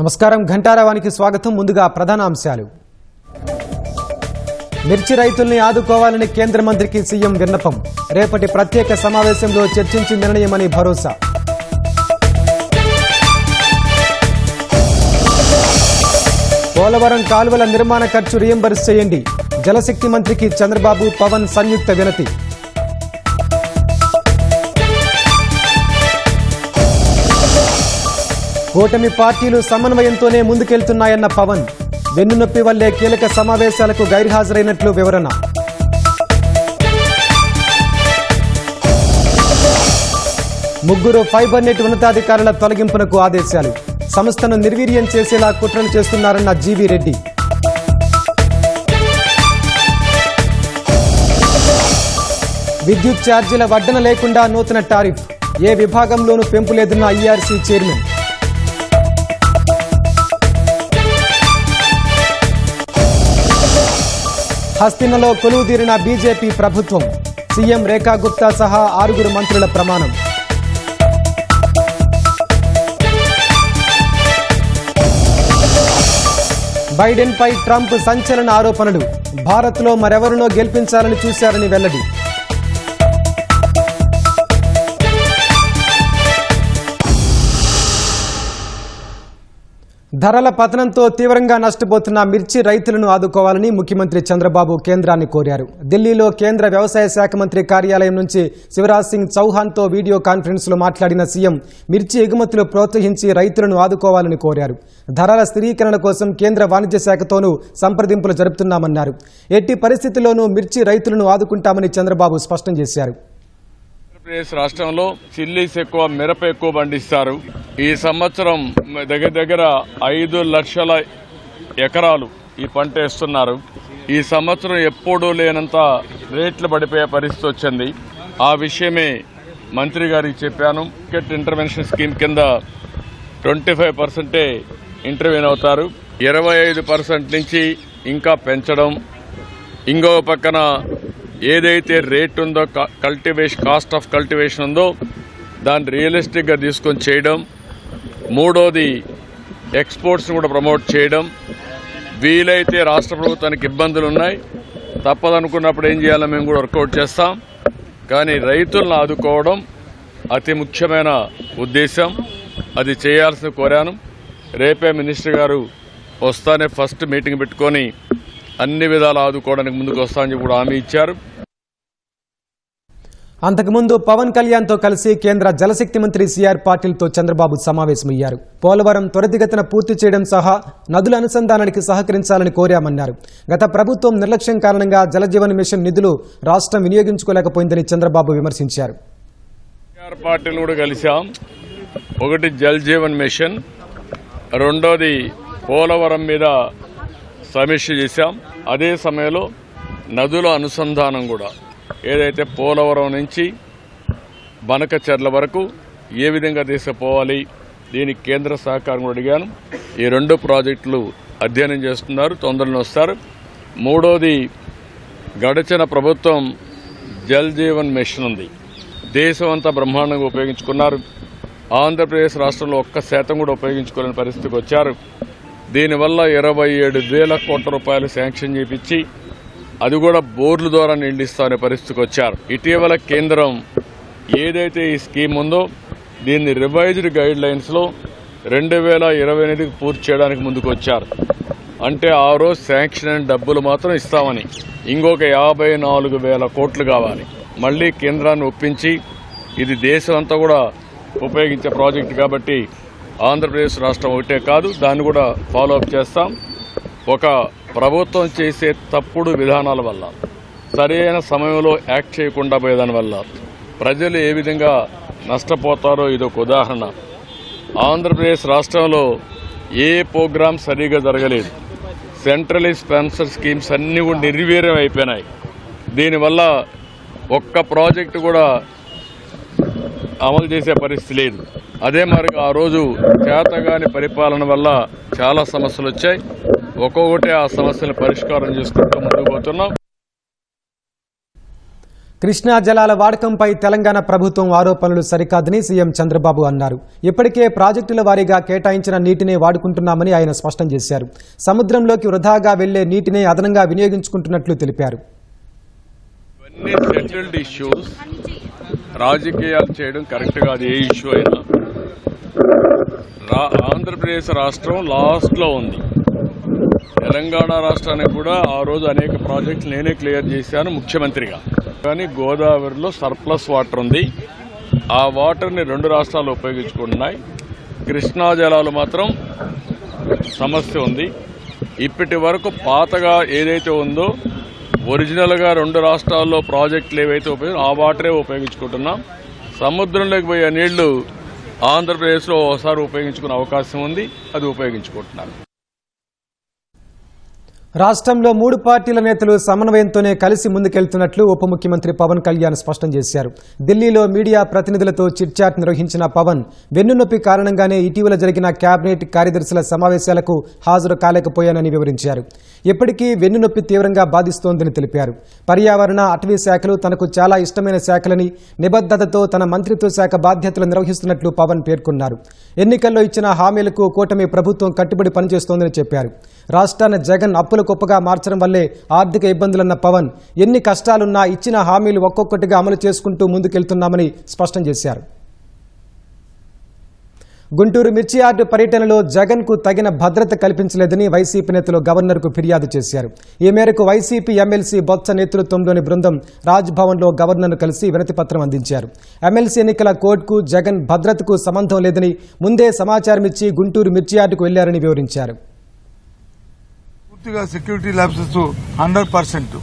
నమస్కారం ఘంటారావానికి స్వాగతం. ముందుగా ప్రధాన అంశాలు. మిర్చి రైతుల్ని ఆదుకోవాలని కేంద్ర మంత్రికి సీఎం విన్నపం. రేపటి ప్రత్యేక సమావేశంలో చర్చించి నిర్ణయమని భరోసా. పోలవరం కాలువల నిర్మాణ ఖర్చు రీయింబర్స్ చేయండి. జలశక్తి మంత్రికి చంద్రబాబు, పవన్ సంయుక్త వినతి. కూటమి పార్టీలు సమన్వయంతోనే ముందుకెళ్తున్నాయన్న పవన్. వెన్నునొప్పి వల్లే కీలక సమావేశాలకు గైర్హాజరైనట్లు వివరణ. ముగ్గురు ఫైబర్ నెట్ ఉన్నతాధికారుల తొలగింపునకు ఆదేశాలు. సంస్థను నిర్వీర్యం చేసేలా కుట్రలు చేస్తున్నారన్న జీవీ రెడ్డి. విద్యుత్ ఛార్జీల వడ్డన లేకుండా నూతన టారిఫ్. ఏ విభాగంలోనూ పెంపు లేదన్న ఐఆర్సీ చైర్మన్. హస్తినలో కొలువుదీరిన బీజేపీ ప్రభుత్వం. సీఎం రేఖా గుప్తా సహా 6 మంత్రుల ప్రమాణం. బైడెన్పై ట్రంప్ సంచలన ఆరోపణలు. భారత్లో మరెవరినో గెలిపించాలని చూశారని వెల్లడి. ధరల పతనంతో తీవ్రంగా నష్టపోతున్న మిర్చి రైతులను ఆదుకోవాలని ముఖ్యమంత్రి చంద్రబాబు కేంద్రాన్ని కోరారు. ఢిల్లీలో కేంద్ర వ్యవసాయ శాఖ మంత్రి కార్యాలయం నుంచి శివరాజ్ సింగ్ చౌహాన్తో వీడియో కాన్ఫరెన్స్లో మాట్లాడిన సీఎం మిర్చి ఎగుమతులు ప్రోత్సహించి రైతులను ఆదుకోవాలని కోరారు. ధరల స్థిరీకరణ కోసం కేంద్ర వాణిజ్య శాఖతోనూ సంప్రదింపులు జరుపుతున్నామన్నారు. ఎట్టి పరిస్థితుల్లోనూ మిర్చి రైతులను ఆదుకుంటామని చంద్రబాబు స్పష్టం చేశారు. ఆంధ్రప్రదేశ్ రాష్ట్రంలో చిల్లీస్ ఎక్కువ, మిరప ఎక్కువ పండిస్తారు. ఈ సంవత్సరం దగ్గర 5 లక్షల ఎకరాలు ఈ పంట వేస్తున్నారు. ఈ సంవత్సరం ఎప్పుడూ లేనంత రేట్లు పడిపోయే పరిస్థితి వచ్చింది. ఆ విషయమే మంత్రి గారికి చెప్పాను. మార్కెట్ ఇంటర్వెన్షన్ స్కీమ్ కింద 25% ఇంటర్వ్యూన్ అవుతారు. 25% నుంచి ఇంకా పెంచడం. ఇంకో పక్కన ఏదైతే రేట్ ఉందో, కాస్ట్ ఆఫ్ కల్టివేషన్ ఉందో దాన్ని రియలిస్టిక్గా తీసుకొని చేయడం. మూడోది ఎక్స్పోర్ట్స్ కూడా ప్రమోట్ చేయడం. వీలైతే రాష్ట్ర ప్రభుత్వానికి ఇబ్బందులు ఉన్నాయి, తప్పదనుకున్నప్పుడు ఏం చేయాలో మేము కూడా వర్కౌట్ చేస్తాం. కానీ రైతులను ఆదుకోవడం అతి ముఖ్యమైన ఉద్దేశం. అది చేయాల్సిన కోరాను. రేపే మినిస్టర్ గారు వస్తానే ఫస్ట్ మీటింగ్ పెట్టుకొని అన్ని విధాలు ఆదుకోవడానికి ముందుకు వస్తామని కూడా హామీ ఇచ్చారు. అంతకుముందు పవన్ కళ్యాణ్తో కలిసి కేంద్ర జలశక్తి మంత్రి సిఆర్ పాటిల్తో చంద్రబాబు సమావేశమయ్యారు. పోలవరం త్వరితగతిన పూర్తి చేయడం సహా నదుల అనుసంధానానికి సహకరించాలని కోరామన్నారు. గత ప్రభుత్వం నిర్లక్ష్యం కారణంగా జలజీవన్ మిషన్ నిధులు రాష్ట్రం వినియోగించుకోలేకపోయిందని చంద్రబాబు విమర్శించారు. సిఆర్ పాటిల్ కూడా కలిశాం. ఒకటి జల్ జీవన్ మిషన్, రెండోది పోలవరం మీద సమీక్ష చేశాం. అదే సమయంలో నదుల అనుసంధానం కూడా, ఏదైతే పోలవరం నుంచి బనకచెర్ల వరకు ఏ విధంగా తీసుకుపోవాలి, దీనికి కేంద్ర సహకారం కూడా అడిగాను. ఈ 2 ప్రాజెక్టులు అధ్యయనం చేస్తున్నారు, తొందరలో వస్తారు. మూడోది, గడిచిన ప్రభుత్వం జల్ జీవన్ మిషన్ ఉంది, దేశం అంతా బ్రహ్మాండంగా ఉపయోగించుకున్నారు. ఆంధ్రప్రదేశ్ రాష్ట్రంలో 1% కూడా ఉపయోగించుకోలేని పరిస్థితికి వచ్చారు. దీనివల్ల 27,000 కోట్ల రూపాయలు శాంక్షన్ చేయించి అది కూడా బోర్ల ద్వారా నిండిస్తామనే పరిస్థితికి వచ్చారు. ఇటీవల కేంద్రం ఏదైతే ఈ స్కీమ్ ఉందో దీన్ని రివైజ్డ్ గైడ్ లైన్స్లో 2028కి పూర్తి చేయడానికి ముందుకు వచ్చారు. అంటే ఆ రోజు శాంక్షన్ అయిన డబ్బులు మాత్రం ఇస్తామని, ఇంకొక 54,000 కోట్లు కావాలి. మళ్లీ కేంద్రాన్ని ఒప్పించి, ఇది దేశం అంతా కూడా ఉపయోగించే ప్రాజెక్టు కాబట్టి ఆంధ్రప్రదేశ్ రాష్ట్రం ఒకటే కాదు, దాన్ని కూడా ఫాలో అప్ చేస్తాం. ఒక ప్రభుత్వం చేసే తప్పుడు విధానాల వల్ల, సరైన సమయంలో యాక్ట్ చేయకుండా పోయేదాని వల్ల ప్రజలు ఏ విధంగా నష్టపోతారో ఇదొక ఉదాహరణ. ఆంధ్రప్రదేశ్ రాష్ట్రంలో ఏ ప్రోగ్రాం సరిగా జరగలేదు. సెంట్రలీ స్పాన్సర్ స్కీమ్స్ అన్నీ కూడా నిర్వీర్యం అయిపోయినాయి. దీనివల్ల ఒక్క ప్రాజెక్టు కూడా అమలు చేసే పరిస్థితి లేదు. అదే మరి ఆ రోజు చేతగాని పరిపాలన వల్ల చాలా సమస్యలు వచ్చాయి. ఒక్కొక్కటి ఆ సమస్యలు పరిష్కారం చేసుకుంటూ ముందుకు పోతున్నాం. కృష్ణా జలాల వాడకంపై తెలంగాణ ప్రభుత్వం ఆరోపణలు సరికాదని సీఎం చంద్రబాబు అన్నారు. ఇప్పటికే ప్రాజెక్టుల వారీగా కేటాయించిన నీటినే వాడుకుంటున్నామని ఆయన స్పష్టం చేశారు. సముద్రంలోకి వృధాగా వెళ్లే నీటినే అదనంగా వినియోగించుకుంటున్నట్లు తెలిపారు. రాజకీయాలు చేయడం కరెక్ట్ కాదు. ఏ ఇష్యూ అయినా ఆంధ్రప్రదేశ్ రాష్ట్రం లాస్ట్లో ఉంది. తెలంగాణ రాష్ట్రానికి కూడా ఆ రోజు అనేక ప్రాజెక్టులు నేనే క్లియర్ చేశాను ముఖ్యమంత్రిగా. కానీ గోదావరిలో సర్ప్లస్ వాటర్ ఉంది. ఆ వాటర్ని రెండు రాష్ట్రాలు ఉపయోగించుకుంటున్నాయి. కృష్ణా జలాలు మాత్రం సమస్య ఉంది. ఇప్పటి వరకు పాతగా ఏదైతే ఉందో ఒరిజినల్గా రెండు రాష్ట్రాల్లో ప్రాజెక్టులు ఏవైతే ఆ వాటరే ఉపయోగించుకుంటున్నాం. సముద్రంలోకి పోయే నీళ్లు ఆంధ్రప్రదేశ్లో ఒకసారి ఉపయోగించుకునే అవకాశం ఉంది. అది ఉపయోగించుకుంటున్నారు. రాష్ట్రంలో 3 పార్టీల నేతలు సమన్వయంతోనే కలిసి ముందుకెళ్తున్నట్లు ఉప ముఖ్యమంత్రి పవన్ కళ్యాణ్ స్పష్టం చేశారు. ఢిల్లీలో మీడియా ప్రతినిధులతో చిట్చాట్ నిర్వహించిన పవన్ వెన్నునొప్పి కారణంగానే ఇటీవల జరిగిన కేబినెట్ కార్యదర్శుల సమావేశాలకు హాజరు కాలేకపోయానని వివరించారు. ఇప్పటికీ వెన్నునొప్పి తీవ్రంగా బాధిస్తోందని తెలిపారు. పర్యావరణ, అటవీ శాఖలు తనకు చాలా ఇష్టమైన శాఖలని నిబద్ధతతో తన మంత్రిత్వ శాఖ బాధ్యతలు నిర్వహిస్తున్నట్లు పవన్ పేర్కొన్నారు. ఎన్నికల్లో ఇచ్చిన హామీలకు కూటమి ప్రభుత్వం కట్టుబడి పనిచేస్తోందని చెప్పారు. రాష్ట్రాన్ని జగన్ అప్పుల కుప్పగా మార్చడం వల్లే ఆర్థిక ఇబ్బందులన్న పవన్ ఎన్ని కష్టాలున్నా ఇచ్చిన హామీలు ఒక్కొక్కటిగా అమలు చేసుకుంటూ ముందుకెళ్తున్నామని స్పష్టం చేశారు. గుంటూరు మిర్చి యార్డు పర్యటనలో జగన్కు తగిన భద్రత కల్పించలేదని వైసీపీ నేతలు గవర్నర్కు ఫిర్యాదు చేశారు. ఈ మేరకు వైసీపీ ఎమ్మెల్సీ బొత్స నేతృత్వంలోని బృందం రాజ్భవన్లో గవర్నర్ను కలిసి వినతిపత్రం అందించారు. ఎమ్మెల్సీ ఎన్నికల కోడ్కు జగన్ భద్రతకు సంబంధం లేదని ముందే సమాచారం ఇచ్చి గుంటూరు మిర్చి యార్డుకు వెళ్లారని వివరించారు. పూర్తిగా సెక్యూరిటీ ల్యాబ్సెస్ 100%.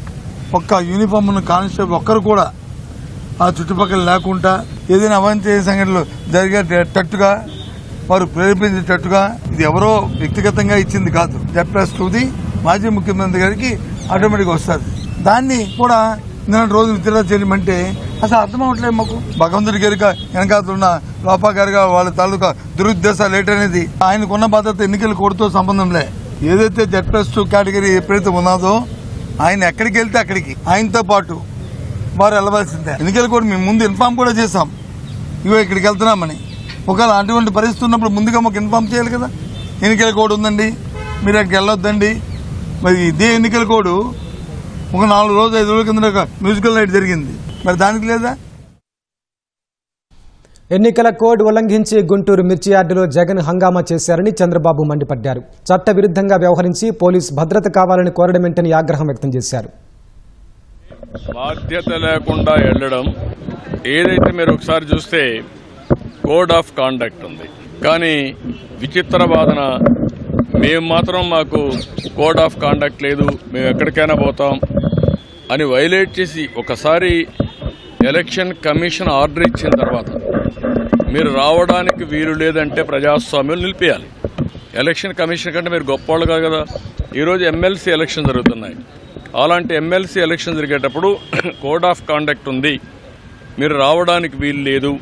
ఒక్క యూనిఫామ్ ఉన్న కానిస్టేబుల్ ఒక్కరు కూడా ఆ చుట్టుపక్కల లేకుండా ఏదైనా అవాంఛనీయ సంఘటనలు జరిగేటట్టుగా వారు ప్రేరేపించేటట్టుగా ఇది ఎవరో వ్యక్తిగతంగా ఇచ్చింది కాదు. జెడ్+2ది మాజీ ముఖ్యమంత్రి గారికి ఆటోమేటిక్గా వస్తుంది. దాన్ని కూడా నిన్న రోజు విత్డ్రా చేయమంటే అసలు అర్థం అవట్లేదు మాకు. భగవంతుడి గారిగా వెనకాతున్న లోపా గారిగా వాళ్ళ తాలూకా దురుద్దేశాలు ఏంటనేది ఆయనకున్న భద్రత ఎన్నికల కోడ్తో సంబంధం లే. ఏదైతే జెడ్+2 కేటగిరీ ఎప్పుడైతే ఉన్నదో ఆయన ఎక్కడికి వెళ్తే అక్కడికి ఆయనతో పాటు వారు వెళ్ళవలసిందే. ఎన్నికల కోడ్ మేము ముందు ఇన్ఫార్మ్ కూడా చేశాం, ఇవో ఇక్కడికి వెళ్తున్నామని. ఒకవేళ అటువంటి పరిస్థితి ఉన్నప్పుడు ముందుగా మాకు ఇన్ఫార్మ్ చేయాలి కదా. ఎన్నికల కోడ్ ఉందండి, మీరు అక్కడికి వెళ్ళొద్దండి. మరి ఇదే ఎన్నికల కోడ్ ఒక 4 రోజులు 5 రోజుల కింద ఒక మ్యూజికల్ నైట్ జరిగింది, మరి దానికి లేదా? ఎన్నికల కోడ్ ఉల్లంఘించి గుంటూరు మిర్చి యార్డులో జగన్ హంగామా చేశారని చంద్రబాబు మండిపడ్డారు. చట్ట విరుద్ధంగా వ్యవహరించి పోలీస్ భద్రత కావాలని కోరడమేంటని ఆగ్రహం వ్యక్తం చేశారు. బాధ్యత లేకుండా వెళ్లడం ఏదైతే మీరు ఒకసారి చూస్తే కోడ్ ఆఫ్ కాండక్ట్ ఉంది, కానీ విచిత్ర వాదన మేము మాత్రం మాకు కోడ్ ఆఫ్ కాండక్ట్ లేదు, మేము ఎక్కడికైనా పోతాం అని వైలేట్ చేసి ఒకసారి ఎలక్షన్ కమిషన్ ఆర్డర్ ఇచ్చిన తర్వాత మీరు రావడానికి వీలు లేదంటే ప్రజాస్వామ్యం నిలిపేయాలి. ఎలక్షన్ కమిషన్ కంటే మీరు గొప్పవాళ్ళు కాదు కదా. ఈరోజు ఎమ్మెల్సీ ఎలక్షన్ జరుగుతున్నాయి. అలాంటి ఎమ్మెల్సీ ఎలక్షన్ జరిగేటప్పుడు కోడ్ ఆఫ్ కాండక్ట్ ఉంది, మీరు రావడానికి వీలు లేదు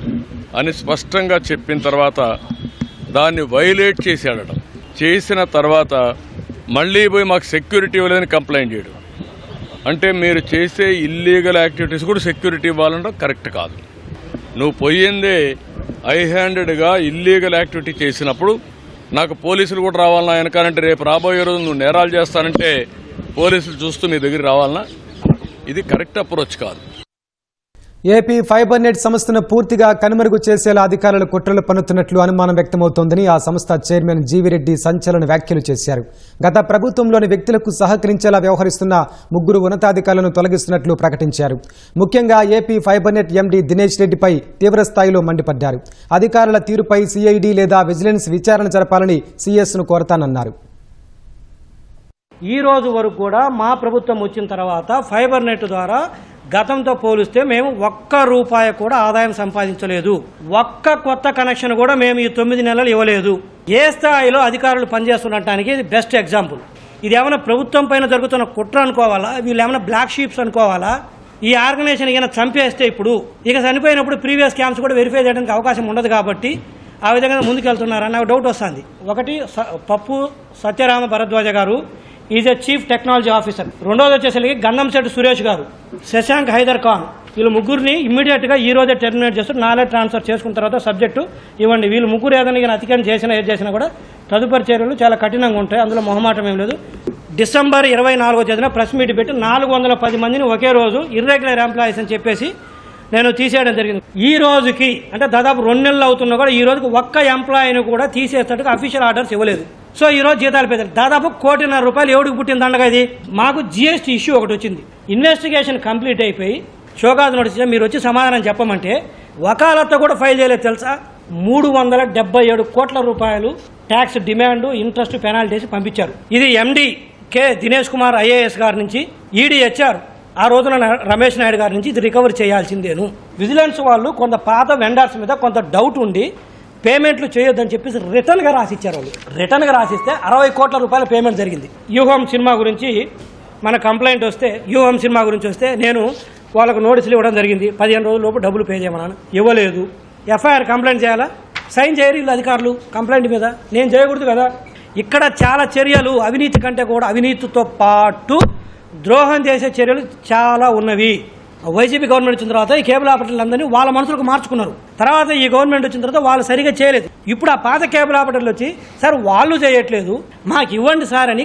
అని స్పష్టంగా చెప్పిన తర్వాత దాన్ని వైలేట్ చేసి ఆడడం, చేసిన తర్వాత మళ్ళీ పోయి మాకు సెక్యూరిటీ ఇవ్వలేదని కంప్లైంట్ చేయడం, అంటే మీరు చేసే ఇల్లీగల్ యాక్టివిటీస్ కూడా సెక్యూరిటీ ఇవ్వాలంటే కరెక్ట్ కాదు. నువ్వు పోయిందే హ్యాండెడ్గా ఇల్లీగల్ యాక్టివిటీ చేసినప్పుడు నాకు పోలీసులు కూడా రావాలన్నా వెనకాలంటే రేపు రాబోయే రోజు నువ్వు నేరాలు చేస్తానంటే పోలీసులు చూస్తూ మీ దగ్గర రావాలన్నా, ఇది కరెక్ట్ అప్రోచ్ కాదు. ఏపీ ఫైబర్ నెట్ సంస్థను పూర్తిగా కనుమరుగు చేసేలా అధికారులు కుట్రలు పన్నుతున్నట్లు అనుమానం వ్యక్తమవుతోందని ఆ సంస్థ చైర్మన్ జీవిరెడ్డి సంచలన వ్యాఖ్యలు చేశారు. గత ప్రభుత్వంలోని వ్యక్తులకు సహకరించేలా వ్యవహరిస్తున్న 3 ఉన్నతాధికారులను తొలగిస్తున్నట్లు ప్రకటించారు. ముఖ్యంగా AP fibre net MD Dinesh రెడ్డిపై తీవ్రస్థాయిలో మండిపడ్డారు. అధికారుల తీరుపై సిఐడి లేదా విజిలెన్స్ విచారణ జరపాలని సీఎస్ను కోరతానన్నారు. ఈ రోజు వరకు కూడా మా ప్రభుత్వం వచ్చిన తర్వాత ఫైబర్ నెట్ ద్వారా గతంతో పోలిస్తే మేము ₹1 కూడా ఆదాయం సంపాదించలేదు. ఒక్క కొత్త కనెక్షన్ కూడా మేము ఈ 9 నెలలు ఇవ్వలేదు. ఏ స్థాయిలో అధికారులు పనిచేస్తున్నటానికి ఇది బెస్ట్ ఎగ్జాంపుల్. ఇది ఏమైనా ప్రభుత్వం పైన జరుగుతున్న కుట్ర అనుకోవాలా, వీళ్ళు ఏమైనా బ్లాక్ షీప్స్ అనుకోవాలా? ఈ ఆర్గనైజేషన్ ఇక చంపేస్తే ఇప్పుడు ఇక చనిపోయినప్పుడు ప్రీవియస్ క్యాంప్స్ కూడా వెరిఫై చేయడానికి అవకాశం ఉండదు కాబట్టి ఆ విధంగా ముందుకెళ్తున్నారని నాకు డౌట్ వస్తుంది. ఒకటి పప్పు సత్యరామ భరద్వాజ గారు is a chief technology officer. రెండోది వచ్చేసరికి గంధంశెట్టి సురేష్ గారు, శశాంక్ హైదర్ ఖాన్, వీళ్ళు ముగ్గురిని ఇమ్మీడియట్గా ఈ రోజే టెర్మినేట్ చేస్తారు, నాలెడ్జ్ ట్రాన్స్ఫర్ చేసుకున్న తర్వాత సబ్జెక్టు ఇవ్వండి. వీళ్ళు ముగ్గురు ఏదైనా అతిక్రమం చేసినా ఏది చేసినా కూడా తదుపరి చర్యలు చాలా కఠినంగా ఉంటాయి, అందులో మొహమాటం ఏం లేదు. డిసెంబర్ 24వ తేదీన ప్రెస్ మీట్ పెట్టి 410 మందిని ఒకే రోజు ఇర్రెగ్యులర్ ఎంప్లాయీస్ అని చెప్పేసి నేను తీసేయడం జరిగింది. ఈ రోజుకి అంటే దాదాపు 2 నెలలు అవుతున్నా కూడా ఈ రోజుకి ఒక్క ఎంప్లాయీని కూడా తీసేటట్టుగా అఫీషియల్ ఆర్డర్స్ ఇవ్వలేదు. సో ఈ రోజు జీతాలు పెద్దలు దాదాపు ₹1.5 కోటి ఎవడికి పుట్టింది దండగా ఇది. మాకు జీఎస్టీ ఇష్యూ ఒకటి వచ్చింది, ఇన్వెస్టిగేషన్ కంప్లీట్ అయిపోయి షోకాజ్ నోటీస్ మీరు వచ్చి సమాధానం చెప్పమంటే వకాలత్తా కూడా ఫైల్ చేయలేదు తెలుసా. 377 కోట్ల రూపాయలు ట్యాక్స్ డిమాండ్, ఇంట్రెస్ట్, పెనాల్టీస్ పంపించారు. ఇది ఎండి కె దినేష్ కుమార్ ఐఏఎస్ గారి నుంచి ఈడీహెచ్ఆర్ ఆ రోజున రమేష్ నాయుడు గారి నుంచి ఇది రికవర్ చేయాల్సిందేను. విజిలెన్స్ వాళ్ళు కొంత పాత వెండర్స్ మీద కొంత డౌట్ ఉండి పేమెంట్లు చేయొద్దని చెప్పేసి రిటర్న్గా రాసిచ్చారు. వాళ్ళు రిటర్న్గా రాసిస్తే 60 కోట్ల రూపాయల పేమెంట్ జరిగింది. యూహం సినిమా గురించి మన కంప్లైంట్ వస్తే, యూహం సినిమా గురించి వస్తే నేను వాళ్ళకు నోటీసులు ఇవ్వడం జరిగింది. 15 రోజుల లోపు డబ్బులు పే చేయమన్నాను, ఇవ్వలేదు. ఎఫ్ఐఆర్ కంప్లైంట్ చేయాలా, సైన్ చేయరు వీళ్ళు అధికారులు కంప్లైంట్ మీద, నేను చేయకూడదు కదా. ఇక్కడ చాలా చర్యలు అవినీతి కంటే కూడా అవినీతితో పాటు ద్రోహం చేసే చర్యలు చాలా ఉన్నవి. వైసీపీ గవర్నమెంట్ వచ్చిన తర్వాత ఈ కేబుల్ ఆపరేటర్లందరినీ వాళ్ళ మనసులకు మార్చుకున్నారు. తర్వాత ఈ గవర్నమెంట్ వచ్చిన తర్వాత వాళ్ళు సరిగా చేయలేదు. ఇప్పుడు ఆ పాత కేబుల్ ఆపరేటర్లు వచ్చి సార్ వాళ్ళు చేయట్లేదు మాకు ఇవ్వండి సార్ అని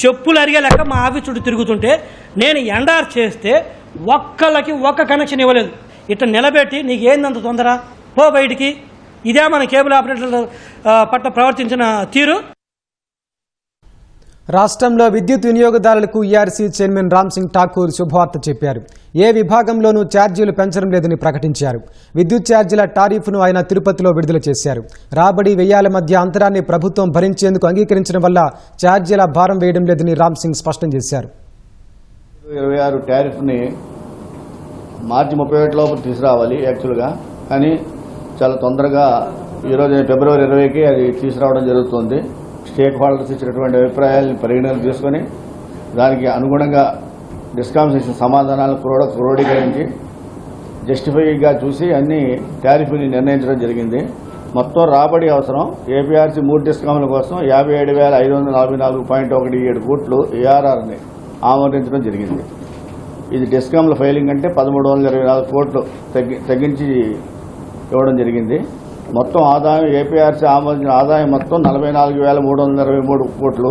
చెప్పులు అరిగే లెక్క మా ఆఫీస్ చుట్టూ తిరుగుతుంటే నేను ఎండార్ చేస్తే ఒక్కళ్ళకి ఒక్క కనెక్షన్ ఇవ్వలేదు. ఇట్లా నిలబెట్టి నీకు ఏందంత తొందర, పో బయటికి, ఇదే మన కేబుల్ ఆపరేటర్ల పట్ల ప్రవర్తించిన తీరు. రాష్ట్రంలో విద్యుత్ వినియోగదారులకు ఈఆర్సీ చైర్మన్ రామ్ సింగ్ ఠాకూర్ శుభవార్త చెప్పారు. ఏ విభాగంలోనూ ఛార్జీలు పెంచడం లేదని ప్రకటించారు. విద్యుత్ ఛార్జీల టారిఫ్ను ఆయన తిరుపతిలో విడుదల చేశారు. రాబడి వ్యయాల మధ్య అంతరాన్ని ప్రభుత్వం భరించేందుకు అంగీకరించడం వల్ల ఛార్జీల భారం వేయడం లేదని రామ్ సింగ్ స్పష్టం చేశారు. 26 టారిఫ్ని మార్చి 31 లోపల తీసుకురావాలి యాక్చువల్గా, కానీ చాలా తొందరగా ఈరోజు ఫిబ్రవరి 20కి అది తీసుకురావడం జరుగుతుంది. స్టేక్ హోల్డర్స్ ఇచ్చినటువంటి అభిప్రాయాలను పరిగణనలు తీసుకొని దానికి అనుగుణంగా డిస్కామ్స్ ఇచ్చిన సమాధానాలను క్రోడీకరించి జస్టిఫైగా చూసి అన్ని టారిఫ్ని నిర్ణయించడం జరిగింది. మొత్తం రాబడి అవసరం ఏపీఆర్సీ 3 డిస్కామ్ల కోసం 57,544.17 కోట్లు ఏఆర్ఆర్ని ఆమోదించడం జరిగింది. ఇది డిస్కామ్ల ఫైలింగ్ అంటే 1324 కోట్లు తగ్గించి ఇవ్వడం జరిగింది. మొత్తం ఆదాయం ఏపీఆర్సీ ఆమోదించిన ఆదాయం మొత్తం 44,323 కోట్లు.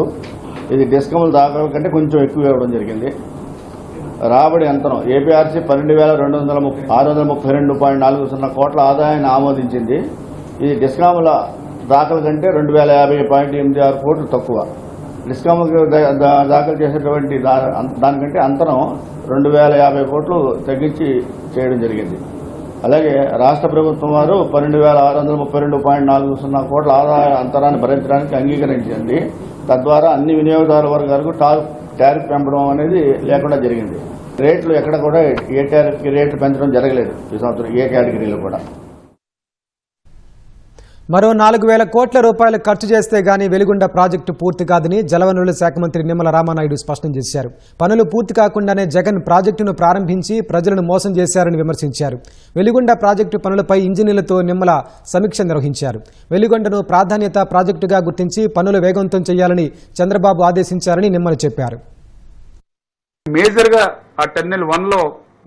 ఇది డిస్కమ్ల దాఖల కంటే కొంచెం ఎక్కువ ఇవ్వడం జరిగింది. రాబడి అంతరం ఏపీఆర్సీ 12,632.40 కోట్ల ఆదాయాన్ని ఆమోదించింది. ఇది డిస్కామ్ల దాఖల కంటే 2,050.86 కోట్లు తక్కువ. డిస్కామ్లకు దాఖలు చేసేటువంటి దానికంటే అంతరం 2,050 కోట్లు తగ్గించి చేయడం జరిగింది. అలాగే రాష్ట్ర ప్రభుత్వం వారు 12,632.40 కోట్ల ఆదాయ అంతరాన్ని భరించడానికి అంగీకరించింది. తద్వారా అన్ని వినియోగదారుల వర్గాలకు టారిఫ్ పెంపడం అనేది లేకుండా జరిగింది. రేట్లు ఎక్కడ కూడా ఏ టారిఫ్కి రేట్లు పెంచడం జరగలేదు ఈ సంవత్సరం ఏ కేటగిరీలో కూడా. మరో 4,000 కోట్ల రూపాయలు ఖర్చు చేస్తే గానీ వెలిగొండ ప్రాజెక్టు పూర్తి కాదని జలవనరుల శాఖ మంత్రి నిమ్మల రామానాయుడు స్పష్టం చేశారు. పనులు పూర్తి కాకుండానే జగన్ ప్రాజెక్టును ప్రారంభించి ప్రజలను మోసం చేశారని విమర్శించారు. వెలిగొండ ప్రాజెక్టు పనులపై ఇంజనీర్లతో నిమ్మల సమీక్ష నిర్వహించారు. వెలిగొండను ప్రాధాన్యత ప్రాజెక్టుగా గుర్తించి పనులు వేగవంతం చేయాలని చంద్రబాబు ఆదేశించారని నిమ్మల చెప్పారు. మేజర్గా ఆ టన్నెల్ 1లో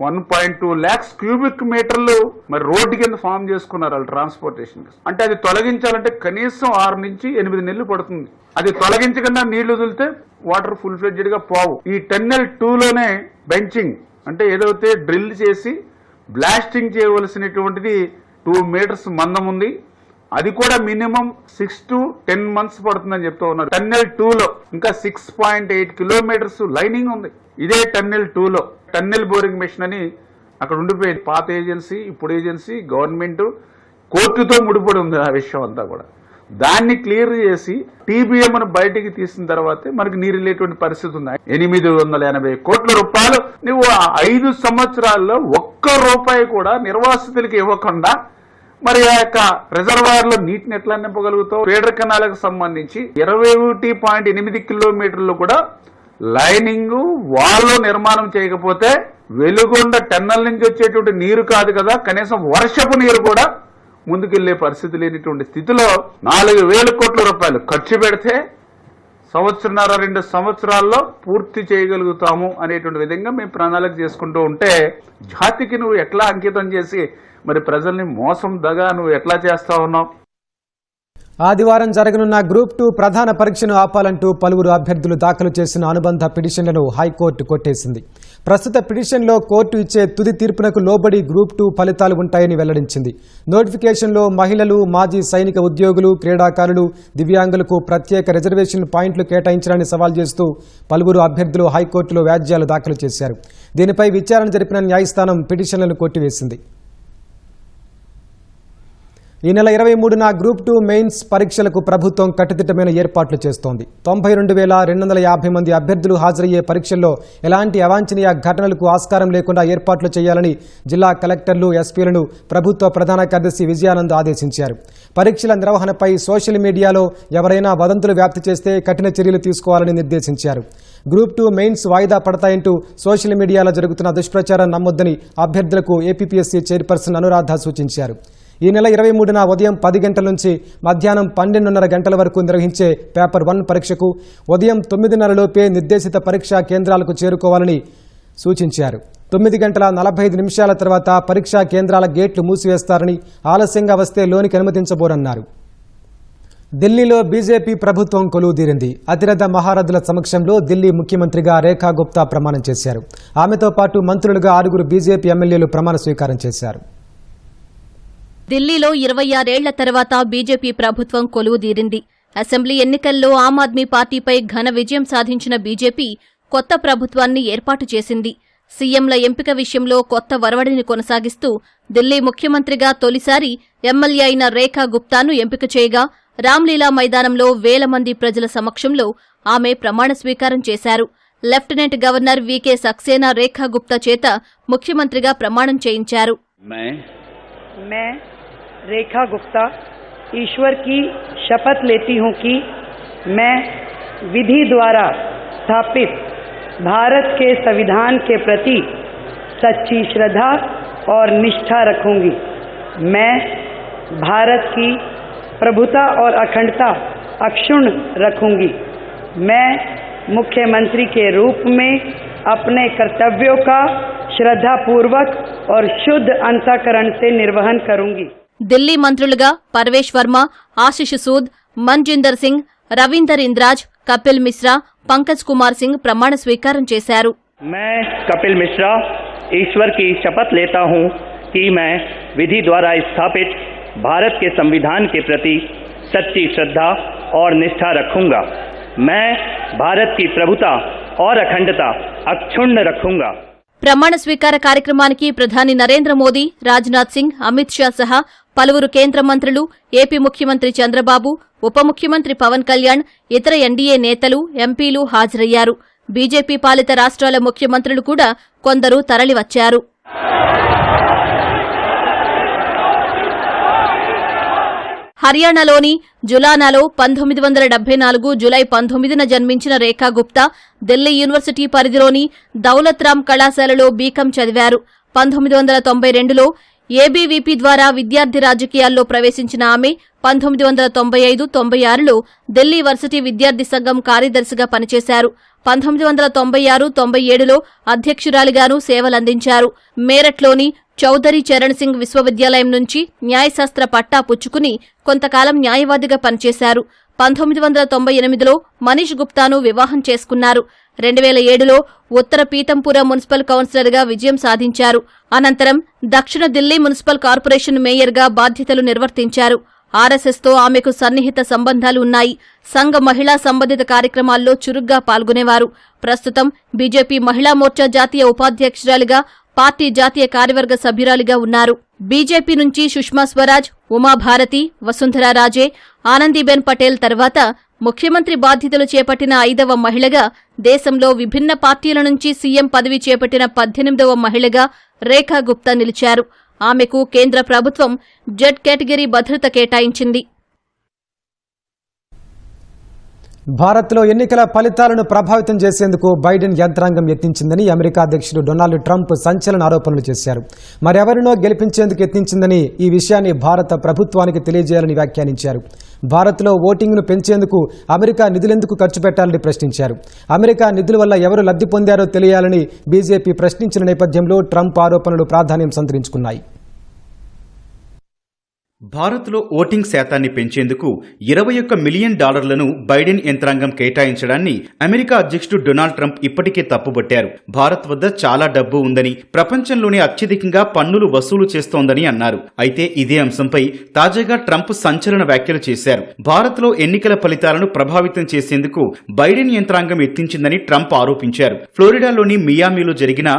1.2 lakhs క్యూబిక్ మీటర్లు మరి రోడ్డు కింద ఫామ్ చేసుకున్నారు వాళ్ళు ట్రాన్స్పోర్టేషన్. అంటే అది తొలగించాలంటే కనీసం 6 నుంచి 8 నెలలు పడుతుంది. అది తొలగించకుండా నీళ్లు వదిలితే వాటర్ ఫుల్ ఫ్లెడ్జెడ్ గా పోవు. ఈ టన్నెల్ 2లోనే బెంచింగ్ అంటే ఏదైతే డ్రిల్ చేసి బ్లాస్టింగ్ చేయవలసినటువంటిది 2 మీటర్స్ మందం ఉంది. అది కూడా మినిమం 6 to 10 months పడుతుందని చెప్తూ ఉన్నారు. టన్నెల్ 2లో ఇంకా 6.8 kilometers లైనింగ్ ఉంది. ఇదే టన్నెల్ 2లో టన్నెల్ బోరింగ్ మెషిన్ అని అక్కడ ఉండిపోయింది. పాత ఏజెన్సీ, ఇప్పుడు ఏజెన్సీ, గవర్నమెంట్, కోర్టుతో ముడిపడి ఉంది ఆ విషయం అంతా కూడా. దాన్ని క్లియర్ చేసి టీబీఎంను బయటికి తీసిన తర్వాతే మనకి నీరు వెళ్ళేటువంటి పరిస్థితి ఉంది. 880 కోట్ల రూపాయలు నువ్వు 5 సంవత్సరాల్లో ₹1 కూడా నిర్వాసితులకి ఇవ్వకుండా మరి ఆ యొక్క రిజర్వాయర్ లో నీటిని ఎట్లా నింపగలుగుతావు? ఫీడర్ కెనాలకు సంబంధించి 21.8 కిలోమీటర్లు కూడా లైనింగ్ వాల్ నిర్మాణం చేయకపోతే వెలుగొండ టన్నెల్ నుంచి వచ్చేటువంటి నీరు కాదు కదా, కనీసం వర్షపు నీరు కూడా ముందుకెళ్లే పరిస్థితి లేనిటువంటి స్థితిలో 4,000 కోట్ల రూపాయలు ఖర్చు పెడితే సంవత్సరన్నర 2 సంవత్సరాల్లో పూర్తి చేయగలుగుతాము అనేటువంటి విధంగా మేము ప్రణాళిక చేసుకుంటూ ఉంటే, జాతికి నువ్వు ఎట్లా అంకితం చేసి మరి ప్రజల్ని మోసం దగా నువ్వు ఎట్లా చేస్తా ఉన్నావు? ఆదివారం జరగనున్న గ్రూప్ 2 ప్రధాన పరీక్షను ఆపాలంటూ పలువురు అభ్యర్థులు దాఖలు చేసిన అనుబంధ పిటిషన్లను హైకోర్టు కొట్టేసింది. ప్రస్తుత పిటిషన్లో కోర్టు ఇచ్చే తుది తీర్పునకు లోబడి గ్రూప్ 2 ఫలితాలు ఉంటాయని వెల్లడించింది. నోటిఫికేషన్లో మహిళలు, మాజీ సైనిక ఉద్యోగులు, క్రీడాకారులు, దివ్యాంగులకు ప్రత్యేక రిజర్వేషన్ పాయింట్లు కేటాయించడాన్ని సవాల్ చేస్తూ పలువురు అభ్యర్థులు హైకోర్టులో వ్యాజ్యాలు దాఖలు చేశారు. దీనిపై విచారణ జరిపిన న్యాయస్థానం పిటిషన్లను కొట్టివేసింది. ఈ నెల 23న గ్రూప్ 2 మెయిన్స్ పరీక్షలకు ప్రభుత్వం కట్టుదిట్టమైన ఏర్పాట్లు చేస్తోంది. 92,250 మంది అభ్యర్థులు హాజరయ్యే పరీక్షల్లో ఎలాంటి అవాంఛనీయ ఘటనలకు ఆస్కారం లేకుండా ఏర్పాట్లు చేయాలని జిల్లా కలెక్టర్లు, ఎస్పీలను ప్రభుత్వ ప్రధాన కార్యదర్శి విజయానంద్ ఆదేశించారు. పరీక్షల నిర్వహణపై సోషల్ మీడియాలో ఎవరైనా వదంతులు వ్యాప్తి చేస్తే కఠిన చర్యలు తీసుకోవాలని నిర్దేశించారు. గ్రూప్ 2 మెయిన్స్ వాయిదా పడతాయంటూ సోషల్ మీడియాలో జరుగుతున్న దుష్ప్రచారం నమ్మొద్దని అభ్యర్థులకు ఏపీపీఎస్సీ చైర్పర్సన్ అనురాధ సూచించారు. ఈ నెల 23న ఉదయం 10 గంటల నుంచి మధ్యాహ్నం 12:30 గంటల వరకు నిర్వహించే పేపర్ 1 పరీక్షకు ఉదయం 9:30 లోపే నిర్దేశిత పరీక్షా కేంద్రాలకు చేరుకోవాలని సూచించారు. 9 గంటల 45 నిమిషాల తర్వాత పరీక్షా కేంద్రాల గేట్లు మూసివేస్తారని, ఆలస్యంగా వస్తే లోనికి అనుమతించబోరన్నారు. ఢిల్లీలో బీజేపీ ప్రభుత్వం కొలువుదీరింది. అతిరథ మహారథుల సమక్షంలో ఢిల్లీ ముఖ్యమంత్రిగా రేఖా గుప్తా ప్రమాణం చేశారు. ఆమెతో పాటు మంత్రులుగా 6 బీజేపీ ఎమ్మెల్యేలు ప్రమాణ స్వీకారం చేశారు. ఢిల్లీలో 26 ఏళ్ల తర్వాత బీజేపీ ప్రభుత్వం కొలువుదీరింది. అసెంబ్లీ ఎన్నికల్లో ఆమ్ ఆద్మీ పార్టీపై ఘన విజయం సాధించిన బీజేపీ కొత్త ప్రభుత్వాన్ని ఏర్పాటు చేసింది. సీఎంల ఎంపిక విషయంలో కొత్త వరవడిని కొనసాగిస్తూ ఢిల్లీ ముఖ్యమంత్రిగా తొలిసారి ఎమ్మెల్యే అయిన రేఖా గుప్తాను ఎంపిక చేయగా, రామ్లీలా మైదానంలో వేల మంది ప్రజల సమక్షంలో ఆమె ప్రమాణ స్వీకారం చేశారు. లెఫ్టినెంట్ గవర్నర్ వీకే సక్సేనా రేఖా గుప్తా చేత ముఖ్యమంత్రిగా ప్రమాణం చేయించారు. मैं रेखा गुप्ता ईश्वर की शपथ लेती हूं कि मैं विधि द्वारा स्थापित भारत के संविधान के प्रति सच्ची श्रद्धा और निष्ठा रखूंगी। मैं भारत की प्रभुता और अखंडता अक्षुण्ण रखूंगी। मैं मुख्यमंत्री के रूप में अपने कर्तव्यों का श्रद्धापूर्वक और शुद्ध अंतःकरण से निर्वहन करूंगी। ఢిల్లీ మంత్రులుగా పర్వేష్ వర్మ, ఆశిష్ సూద్, మన్జిందర్ సింగ్, రవీందర్ ఇంద్రాజ్, కపిల్ మిశ్రా, పంకజ్ కుమార్ సింగ్ ప్రమాణ స్వీకారం చేశారు. मैं कपिल मिश्रा ईश्वर की शपथ लेता हूं कि मैं विधि द्वारा स्थापित भारत के संविधान के प्रति सच्ची श्रद्धा और निष्ठा रखूंगा। मैं भारत की प्रभुता और अखंडता अक्षुण्ण रखूंगा। ప్రమాణ స్వీకార కార్యక్రమానికి ప్రధాని నరేంద్ర మోదీ, రాజ్నాథ్ సింగ్, అమిత్ షా సహా పలువురు కేంద్ర మంత్రులు, ఏపీ ముఖ్యమంత్రి చంద్రబాబు, ఉప ముఖ్యమంత్రి పవన్ కళ్యాణ్, ఇతర ఎన్డీఏ నేతలు, ఎంపీలు హాజరయ్యారు. బీజేపీ పాలిత రాష్ట్రాల ముఖ్యమంత్రులు కూడా కొందరు తరలివచ్చారు. హర్యానాలోని జులానాలో 1974 జులై 19న జన్మించిన రేఖా గుప్తా ఢిల్లీ యూనివర్సిటీ పరిధిలోని దౌలత్ రామ్ కళాశాలలో బీకాం చదివారు. 1992లో ఏబీవీపీ ద్వారా విద్యార్థి రాజకీయాల్లో ప్రవేశించిన ఆమె 1995-96లో ఢిల్లీ వర్సిటీ విద్యార్థి సంఘం కార్యదర్శిగా పనిచేశారు. 1996-97లో అధ్యక్షురాలిగానూ సేవలందించారు. మేరట్లోని చౌదరి చరణ్ సింగ్ విశ్వవిద్యాలయం నుంచి న్యాయశాస్త్ర పట్టా పుచ్చుకుని కొంతకాలం న్యాయవాదిగా పనిచేశారు. 1998లో మనీష్ గుప్తాను వివాహం చేసుకున్నారు. 2007లో ఉత్తర పీతంపుర మున్సిపల్ కౌన్సిలర్గా విజయం సాధించారు. అనంతరం దక్షిణ ఢిల్లీ మున్సిపల్ కార్పొరేషన్ మేయర్గా బాధ్యతలు నిర్వర్తించారు. ఆర్ఎస్ఎస్తో ఆమెకు సన్నిహిత సంబంధాలు ఉన్నాయి. సంఘ మహిళా సంబంధిత కార్యక్రమాల్లో చురుగ్గా పాల్గొనేవారు. ప్రస్తుతం బీజేపీ మహిళా మోర్చా జాతీయ ఉపాధ్యక్షురాలిగా, పార్టీ జాతీయ కార్యవర్గ సభ్యురాలిగా ఉన్నారు. బీజేపీ నుంచి సుష్మా స్వరాజ్, ఉమాభారతి, వసుంధరా రాజే, ఆనందీబెన్ పటేల్ తర్వాత ముఖ్యమంత్రి బాధ్యతలు చేపట్టిన 5వ మహిళగా, దేశంలో విభిన్న పార్టీల నుంచి సీఎం పదవి చేపట్టిన 18వ మహిళగా రేఖా గుప్తా నిలిచారు. ఆమెకు కేంద్ర ప్రభుత్వం జెడ్ కేటగిరీ భద్రత కేటాయించింది. భారత్లో ఎన్నికల ఫలితాలను ప్రభావితం చేసేందుకు బైడెన్ యంత్రాంగం యత్నించిందని అమెరికా అధ్యక్షుడు డొనాల్డ్ ట్రంప్ సంచలన ఆరోపణలు చేశారు. మరెవరినో గెలిపించేందుకు యత్నించిందని, ఈ విషయాన్ని భారత ప్రభుత్వానికి తెలియజేయాలని వ్యాఖ్యానించారు. భారత్లో ఓటింగ్ను పెంచేందుకు అమెరికా నిధులెందుకు ఖర్చు పెట్టాలని ప్రశ్నించారు. అమెరికా నిధుల వల్ల ఎవరు లబ్ధి పొందారో తెలియాలని బీజేపీ ప్రశ్నించిన నేపథ్యంలో ట్రంప్ ఆరోపణలు ప్రాధాన్యం సంతరించుకున్నాయి. భారత్లో ఓటింగ్ శాతాన్ని పెంచేందుకు $21 మిలియన్ బైడెన్ యంత్రాంగం కేటాయించడాన్ని అమెరికా అధ్యక్షుడు డొనాల్డ్ ట్రంప్ ఇప్పటికే తప్పుబట్టారు. భారత్ వద్ద చాలా డబ్బు ఉందని, ప్రపంచంలోనే అత్యధికంగా పన్నులు వసూలు చేస్తోందని అన్నారు. అయితే ఇదే అంశంపై తాజాగా ట్రంప్ సంచలన వ్యాఖ్యలు చేశారు. భారత్లో ఎన్నికల ఫలితాలను ప్రభావితం చేసేందుకు బైడెన్ యంత్రాంగం ఎత్తించిందని ట్రంప్ ఆరోపించారు. ఫ్లోరిడాలోని మియామిలో జరిగిన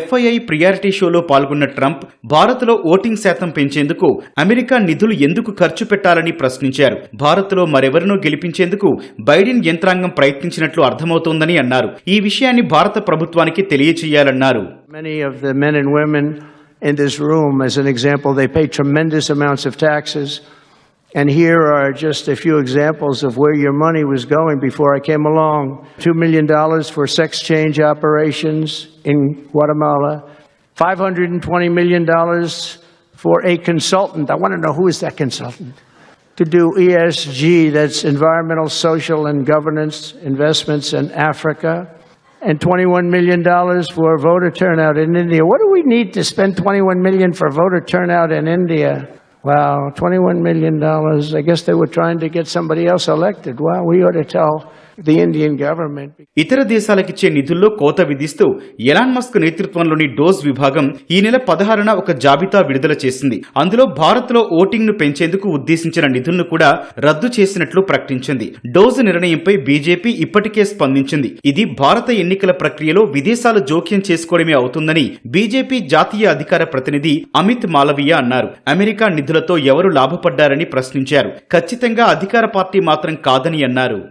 FII ప్రియారిటీ షోలో పాల్గొన్న ట్రంప్ భారత్లో ఓటింగ్ శాతం పెంచేందుకు అమెరికా నిధులు ఎందుకు ఖర్చు పెట్టాలని ప్రశ్నించారు. భారత్లో మరెవరినో గెలిపించేందుకు బైడెన్ యంత్రాంగం ప్రయత్నించినట్లు అర్థమవుతోందని అన్నారు. ఈ విషయాన్ని భారత ప్రభుత్వానికి తెలియచేయాలన్నారు. Many of the men and women in this room, as an example, they pay tremendous amounts of taxes. And here are just a few examples of where your money was going before I came along. $2 million for sex change operations in Guatemala. $520 million for a consultant. I want to know, who is that consultant? To do ESG, that's environmental, social, and governance investments in Africa. And $21 million for voter turnout in India. What do we need to spend $21 million for voter turnout in India? Wow, $21 million. I guess they were trying to get somebody else elected. Wow, we ought to tell the Indian government. ఇతర దేశాలకిచ్చే నిధుల్లో కోత విధిస్తూ Elon Musk నేతృత్వంలోని dose విభాగం ఈ నెల 16న ఒక జాబితా విడుదల చేసింది. అందులో భారత్లో ఓటింగ్ ను పెంచేందుకు ఉద్దేశించిన నిధులను కూడా రద్దు చేసినట్లు ప్రకటించింది. డోజ్ నిర్ణయంపై బీజేపీ ఇప్పటికే స్పందించింది. ఇది భారత ఎన్నికల ప్రక్రియలో విదేశాలు జోక్యం చేసుకోవడమే అవుతుందని బీజేపీ జాతీయ అధికార ప్రతినిధి అమిత్ మాలవీయ అన్నారు. అమెరికా నిధులతో ఎవరు లాభపడ్డారని ప్రశ్నించారు. ఖచ్చితంగా అధికార పార్టీ మాత్రం కాదని అన్నారు.